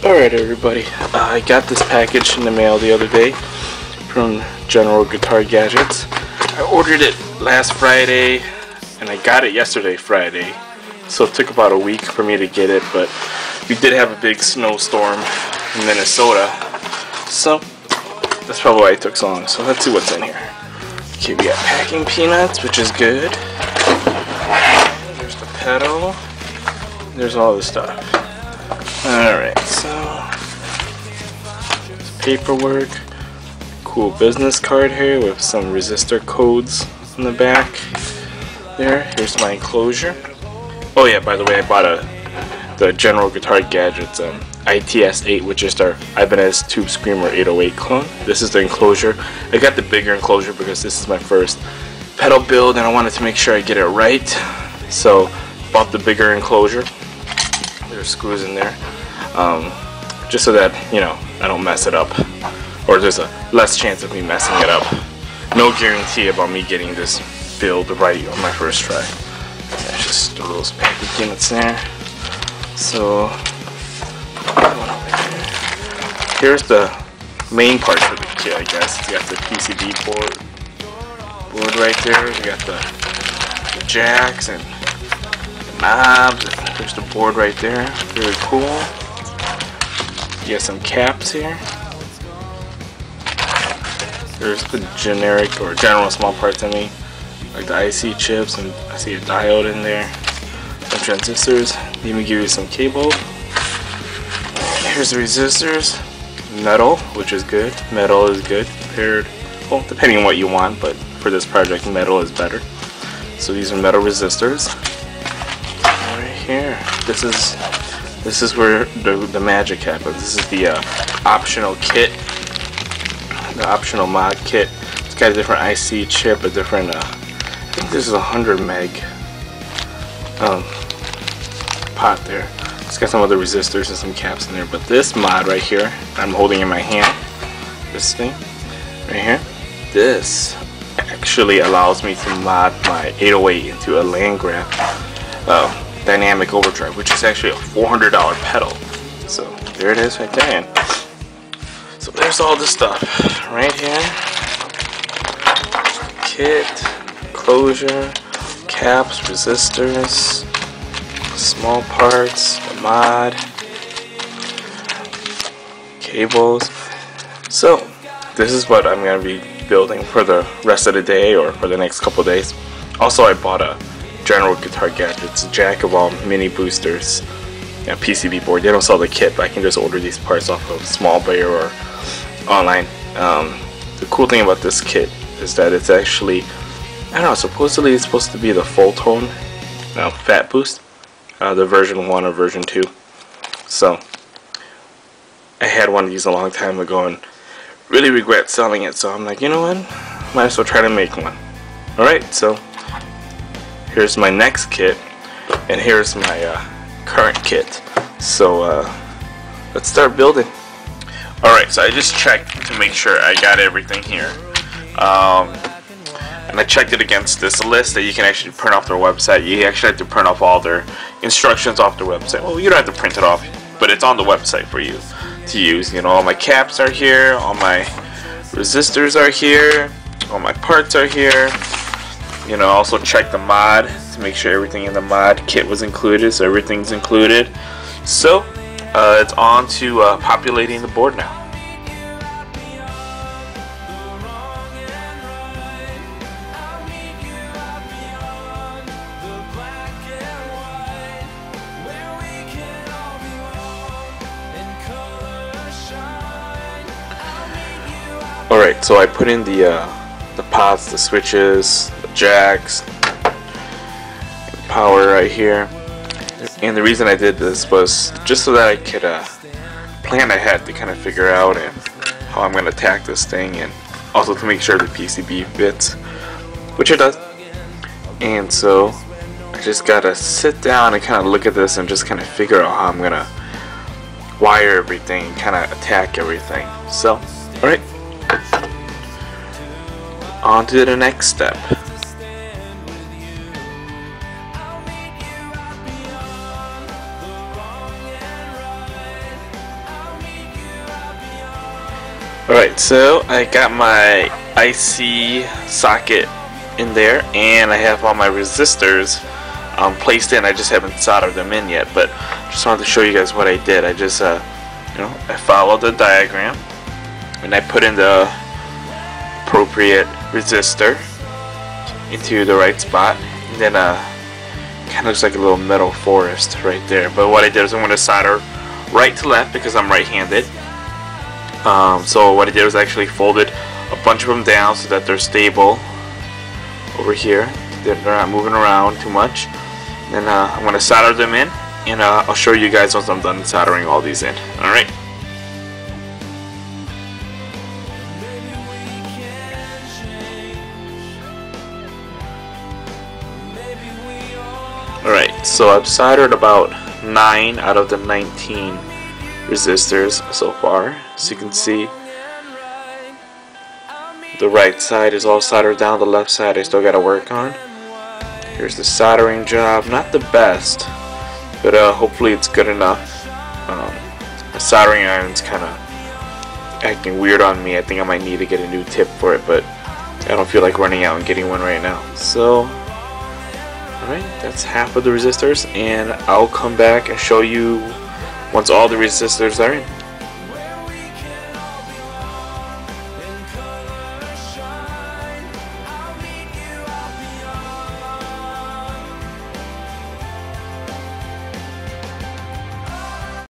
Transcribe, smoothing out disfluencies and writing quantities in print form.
Alright everybody, I got this package in the mail the other day from General Guitar Gadgets. I ordered it last Friday and I got it yesterday Friday, so it took about a week for me to get it, but we did have a big snowstorm in Minnesota, so that's probably why it took so long. So let's see what's in here. Okay, we got packing peanuts, which is good. There's the pedal. There's all this stuff. Alright, so paperwork, cool business card here with some resistor codes on the back there. Here's my enclosure. Oh yeah, by the way, I bought the General Guitar Gadgets ITS8, which is their Ibanez Tubescreamer 808 clone. This is the enclosure. I got the bigger enclosure because this is my first pedal build and I wanted to make sure I get it right, so bought the bigger enclosure. There's screws in there, just so that, you know, I don't mess it up, or there's a less chance of me messing it up. No guarantee about me getting this build right on my first try. There's just the little packing peanuts there. So here's the main parts of the kit, I guess. You got the PCB board right there. You got the jacks and knobs. There's the board right there. Very cool. You got some caps here. There's the generic or general small parts, I mean, like the IC chips, and I see a diode in there. Some transistors. Let me give you some cable. Here's the resistors. Metal, which is good. Metal is good compared, well, depending on what you want, but for this project, metal is better. So these are metal resistors. Here, this is where the magic happens. This is the optional kit, the optional mod kit. It's got a different IC chip, a different I think this is 100 meg pot there. It's got some other resistors and some caps in there, but this mod right here, I'm holding in my hand, this thing right here, this actually allows me to mod my 808 into a land grab dynamic overdrive, which is actually a $400 pedal. So there it is right there. And so there's all the stuff right here. Kit, closure, caps, resistors, small parts, the mod, cables. So this is what I'm going to be building for the rest of the day or for the next couple days. Also, I bought a General Guitar Gadgets jack of all mini boosters and PCB board. They don't sell the kit, but I can just order these parts off of Small Bear or online. The cool thing about this kit is that it's actually, I don't know, supposedly it's supposed to be the full tone fat boost, the version 1 or version 2. So I had one of these a long time ago and really regret selling it, so I'm like, you know what, might as well try to make one. Alright, so here's my next kit, and here's my current kit. So let's start building. Alright, so I just checked to make sure I got everything here. And I checked it against this list that you can actually print off their website. You actually have to print off all their instructions off their website. Well, you don't have to print it off, but it's on the website for you to use. You know, all my caps are here, all my resistors are here, all my parts are here. You know, also check the mod to make sure everything in the mod kit was included, so everything's included. So it's on to populating the board now. Alright, so I put in the pots, the switches, the jacks, power right here, and the reason I did this was just so that I could plan ahead to kind of figure out how I'm going to attack this thing, and also to make sure the PCB fits, which it does. And so I just gotta sit down and kind of look at this and just kind of figure out how I'm gonna wire everything and kind of attack everything. So alright, on to the next step. Alright, so I got my IC socket in there, and I have all my resistors placed in. I just haven't soldered them in yet, but just wanted to show you guys what I did. I just I followed the diagram, and I put in the appropriate resistor into the right spot, and then kind of looks like a little metal forest right there. But what I did is I'm going to solder right to left because I'm right-handed. So what I did was I actually folded a bunch of them down so that they're stable over here. They're not moving around too much. And I'm going to solder them in, and I'll show you guys once I'm done soldering all these in. Alright. Alright, so I've soldered about 9 out of the 19 resistors so far. As you can see, the right side is all soldered down, the left side I still got to work on. Here's the soldering job. Not the best, but hopefully it's good enough. My soldering iron's kind of acting weird on me. I think I might need to get a new tip for it, but I don't feel like running out and getting one right now. So alright, that's half of the resistors, and I'll come back and show you once all the resistors are in.